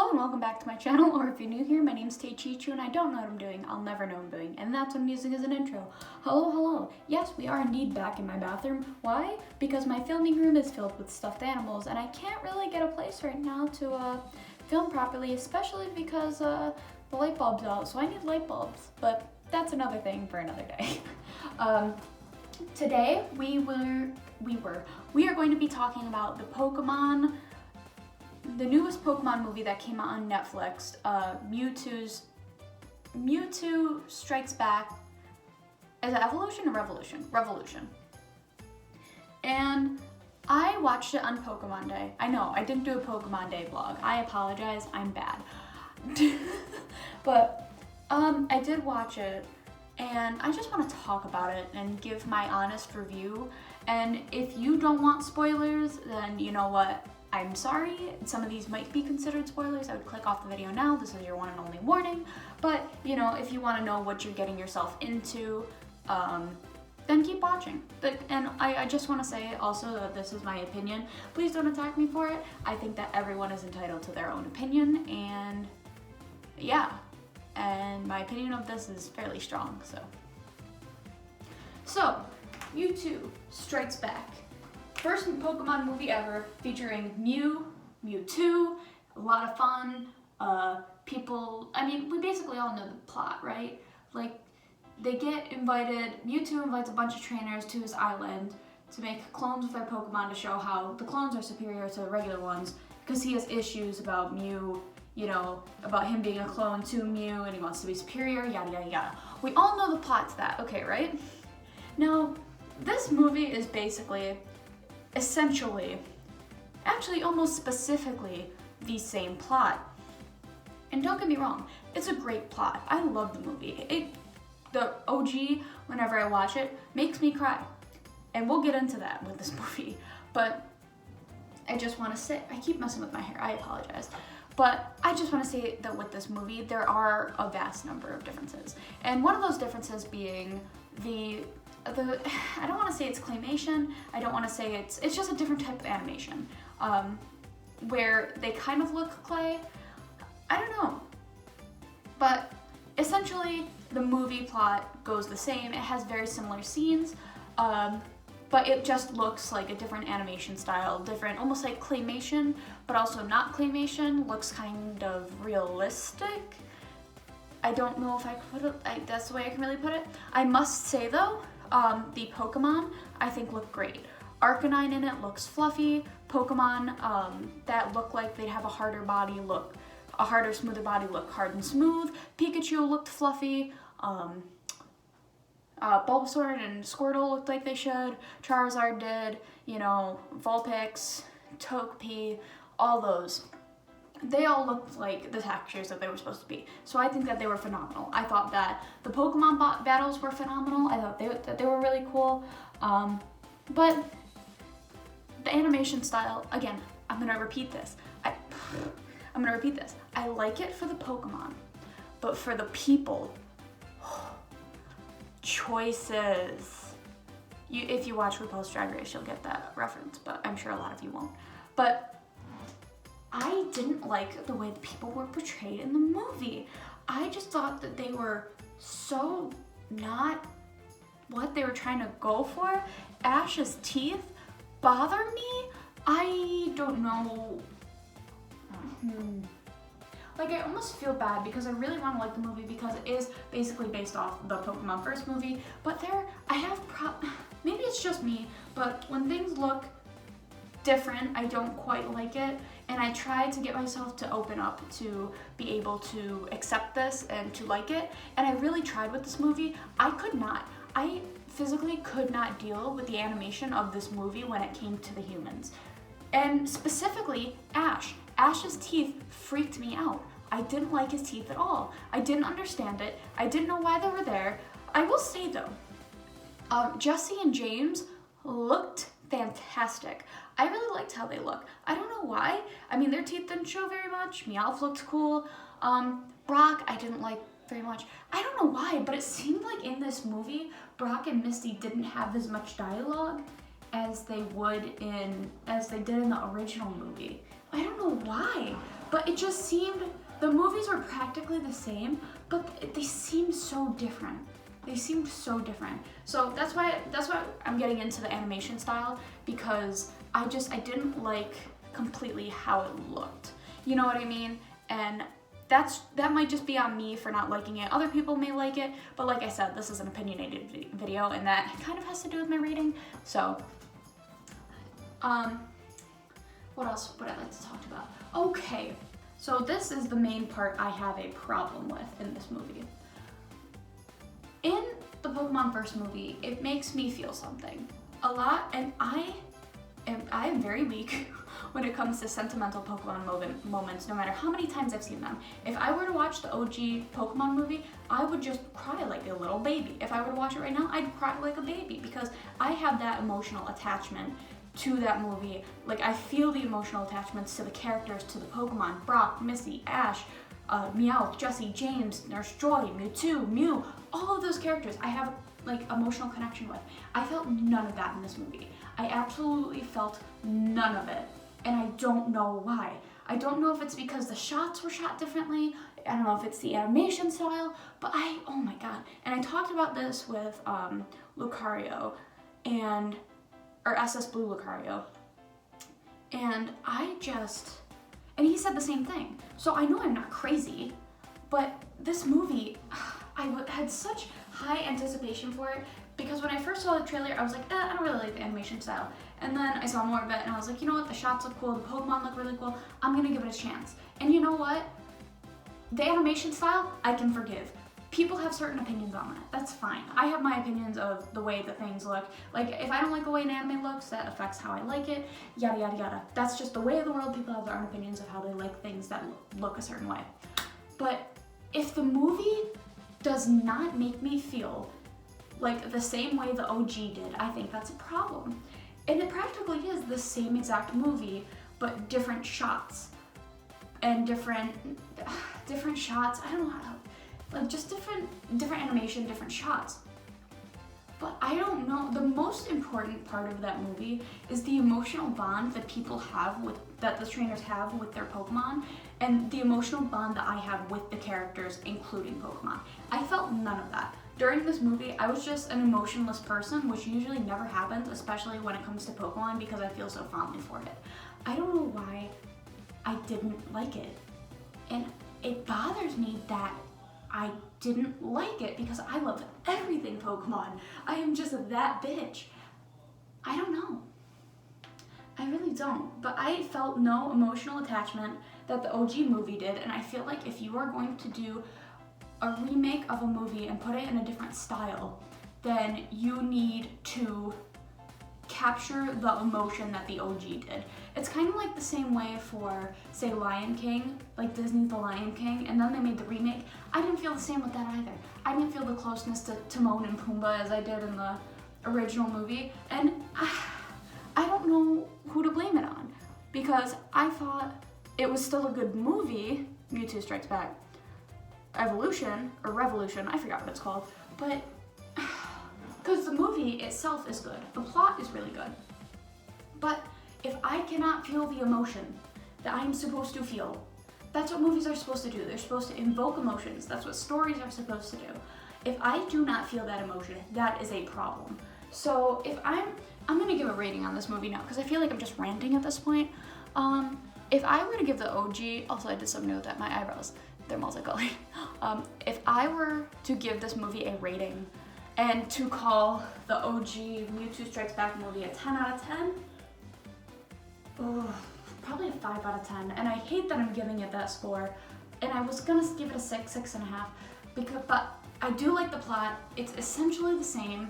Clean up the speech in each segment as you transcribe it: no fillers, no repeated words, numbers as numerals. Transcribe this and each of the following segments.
Hello and welcome back to my channel, or if you're new here, my name's Taechichu and I don't know what I'm doing. I'll never know what I'm doing, and that's what I'm using as an intro. Hello. Yes, we are indeed back in my bathroom. Why? Because my filming room is filled with stuffed animals and I can't really get a place right now to film properly, especially because the light bulb's out, so I need light bulbs, but that's another thing for another day. Today we are going to be talking about the newest Pokemon movie that came out on Netflix, Mewtwo Strikes Back. Is it Evolution or Revolution? Revolution. And I watched it on Pokemon Day. I know, I didn't do a Pokemon Day vlog. I apologize, I'm bad. But I did watch it, and I just want to talk about it and give my honest review. And if you don't want spoilers, then you know what? I'm sorry, some of these might be considered spoilers. I would click off the video now. This is your one and only warning. But, you know, if you want to know what you're getting yourself into, then keep watching. And I just want to say also that this is my opinion. Please don't attack me for it. I think that everyone is entitled to their own opinion, and yeah. And my opinion of this is fairly strong, So, Mewtwo Strikes Back. First Pokemon movie ever featuring Mewtwo, a lot of fun. We basically all know the plot, right? Like, they get invited, Mewtwo invites a bunch of trainers to his island to make clones of their Pokemon to show how the clones are superior to the regular ones, because he has issues about Mew, about him being a clone to Mew, and he wants to be superior, yada yada yada. We all know the plot to that, okay, right? Now, this movie is essentially, actually almost specifically, the same plot. And don't get me wrong, it's a great plot. I love the movie. The OG, whenever I watch it, makes me cry. And we'll get into that with this movie. But I just want to say, I keep messing with my hair, I apologize. But I just want to say that with this movie, there are a vast number of differences. And one of those differences being I don't want to say it's claymation, I don't want to say it's just a different type of animation, where they kind of look clay. I don't know. But essentially, the movie plot goes the same. It has very similar scenes, but it just looks like a different animation style, different, almost like claymation, but also not claymation, looks kind of realistic. I don't know if I could put it, that's the way I can really put it. I must say though, the Pokemon, I think, look great. Arcanine in it looks fluffy. Pokemon that look like they'd have a harder, smoother body look hard and smooth. Pikachu looked fluffy. Bulbasaur and Squirtle looked like they should. Charizard did. Vulpix, Togepi, all those. They all looked like the textures that they were supposed to be. So I think that they were phenomenal. I thought that the Pokemon battles were phenomenal. I thought that they were really cool. But the animation style, again, I'm gonna repeat this. I like it for the Pokemon, but for the people, choices. If you watch RuPaul's Drag Race, you'll get that reference, but I'm sure a lot of you won't. But I didn't like the way the people were portrayed in the movie. I just thought that they were so not what they were trying to go for. Ash's teeth bother me. I don't know. Like, I almost feel bad because I really want to like the movie because it is basically based off the Pokemon first movie, but maybe it's just me, but when things look different, I don't quite like it, and I try to get myself to open up to be able to accept this and to like it, and I really tried with this movie. I physically could not deal with the animation of this movie when it came to the humans. And specifically, Ash's teeth freaked me out. I didn't like his teeth at all. I didn't understand it. I didn't know why they were there. I will say though, Jesse and James looked fantastic. I really liked how they look. I don't know why. I mean, their teeth didn't show very much. Meowth looked cool. Brock, I didn't like very much. I don't know why, but it seemed like in this movie, Brock and Misty didn't have as much dialogue as they did in the original movie. I don't know why, but it just seemed, the movies were practically the same, but they seemed so different. They seemed so different. So that's why I'm getting into the animation style, because I didn't like completely how it looked. You know what I mean? And that might just be on me for not liking it. Other people may like it, but like I said, this is an opinionated video, and that kind of has to do with my rating. So, what else would I like to talk about? Okay, so this is the main part I have a problem with in this movie. In the Pokemon first movie, it makes me feel something a lot, and I am very weak when it comes to sentimental Pokemon moments, no matter how many times I've seen them. If I were to watch the OG Pokemon movie, I would just cry like a little baby. If I were to watch it right now, I'd cry like a baby, because I have that emotional attachment to that movie. Like, I feel the emotional attachments to the characters, to the Pokemon, Brock, Misty, Ash, Meowth, Jessie, James, Nurse Joy, Mewtwo, Mew, all of those characters I have like emotional connection with. I felt none of that in this movie. I absolutely felt none of it, and I don't know why. I don't know if it's because the shots were shot differently. I don't know if it's the animation style, but oh my god. And I talked about this with Lucario, or SS Blue Lucario, and and he said the same thing. So I know I'm not crazy, but this movie, I had such high anticipation for it, because when I first saw the trailer, I was like, I don't really like the animation style. And then I saw more of it, and I was like, you know what, the shots look cool, the Pokemon look really cool, I'm gonna give it a chance. And you know what? The animation style, I can forgive. People have certain opinions on that. That's fine. I have my opinions of the way that things look. Like, if I don't like the way an anime looks, that affects how I like it, yada yada yada. That's just the way of the world. People have their own opinions of how they like things that look a certain way. But if the movie does not make me feel like the same way the OG did, I think that's a problem. And it practically is the same exact movie, but different shots. And different shots, I don't know how to, like, just different animation, different shots. But I don't know, the most important part of that movie is the emotional bond that people have that the trainers have with their Pokemon, and the emotional bond that I have with the characters, including Pokemon. I felt none of that. During this movie, I was just an emotionless person, which usually never happens, especially when it comes to Pokemon, because I feel so fondly for it. I don't know why I didn't like it. And it bothers me that I didn't like it, because I love everything Pokemon. I am just that bitch. I don't know. I really don't. But I felt no emotional attachment that the OG movie did, and I feel like if you are going to do a remake of a movie and put it in a different style, then you need to capture the emotion that the OG did. It's kind of like the same way for, say, Lion King, like Disney's The Lion King, and then they made the remake. I didn't feel the same with that either. I didn't feel the closeness to Timon and Pumbaa as I did in the original movie, and I don't know who to blame it on, because I thought it was still a good movie, Mewtwo Strikes Back, Evolution, or Revolution, I forgot what it's called, but because the movie itself is good, the plot is really good, but if I cannot feel the emotion that I'm supposed to feel, that's what movies are supposed to do. They're supposed to invoke emotions. That's what stories are supposed to do. If I do not feel that emotion, that is a problem. So if I'm gonna give a rating on this movie now, because I feel like I'm just ranting at this point. If I were to give the OG, also I did something with that, my eyebrows, they're multicolored. If I were to give this movie a rating and to call the OG Mewtwo Strikes Back movie a 10 out of 10, probably a 5 out of 10. And I hate that I'm giving it that score. And I was gonna give it a 6, 6.5, but I do like the plot. It's essentially the same,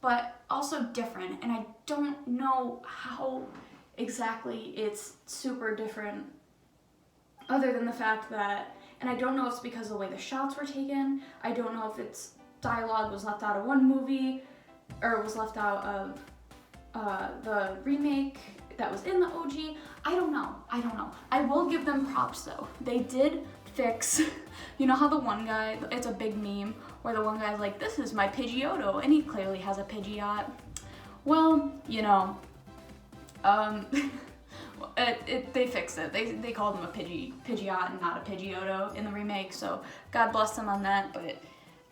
but also different. And I don't know how exactly it's super different, other than the fact that, and I don't know if it's because of the way the shots were taken. I don't know if it's dialogue was left out of one movie, or was left out of the remake that was in the OG. I don't know. I will give them props though. They did fix, you know how the one guy, it's a big meme, where the one guy's like, this is my Pidgeotto, and he clearly has a Pidgeot. Well, you know, They fixed it. They called him a Pidgeot and not a Pidgeotto in the remake, so God bless them on that. But,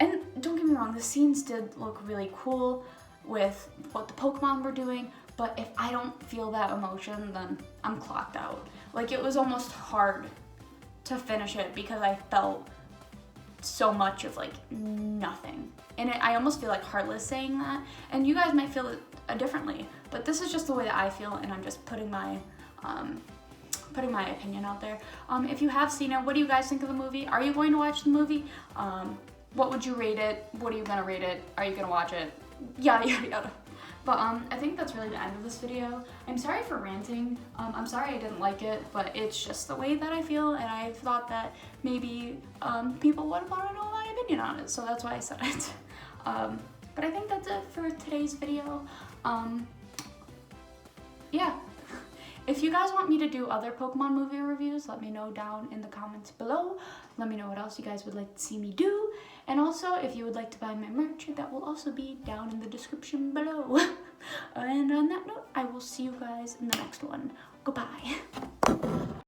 and don't get me wrong, the scenes did look really cool with what the Pokemon were doing, but if I don't feel that emotion, then I'm clocked out. Like, it was almost hard to finish it because I felt so much of like nothing. And I almost feel like heartless saying that, and you guys might feel it differently, but this is just the way that I feel, and I'm just putting my opinion out there. If you have seen it, what do you guys think of the movie? Are you going to watch the movie? What would you rate it? What are you gonna rate it? Are you gonna watch it? Yada yada yada. But I think that's really the end of this video. I'm sorry for ranting. I'm sorry I didn't like it, but it's just the way that I feel, and I thought that maybe people would want to know my opinion on it, so that's why I said it. But I think that's it for today's video. Yeah. If you guys want me to do other Pokemon movie reviews, let me know down in the comments below. Let me know what else you guys would like to see me do. And also, if you would like to buy my merch, that will also be down in the description below. And on that note, I will see you guys in the next one. Goodbye.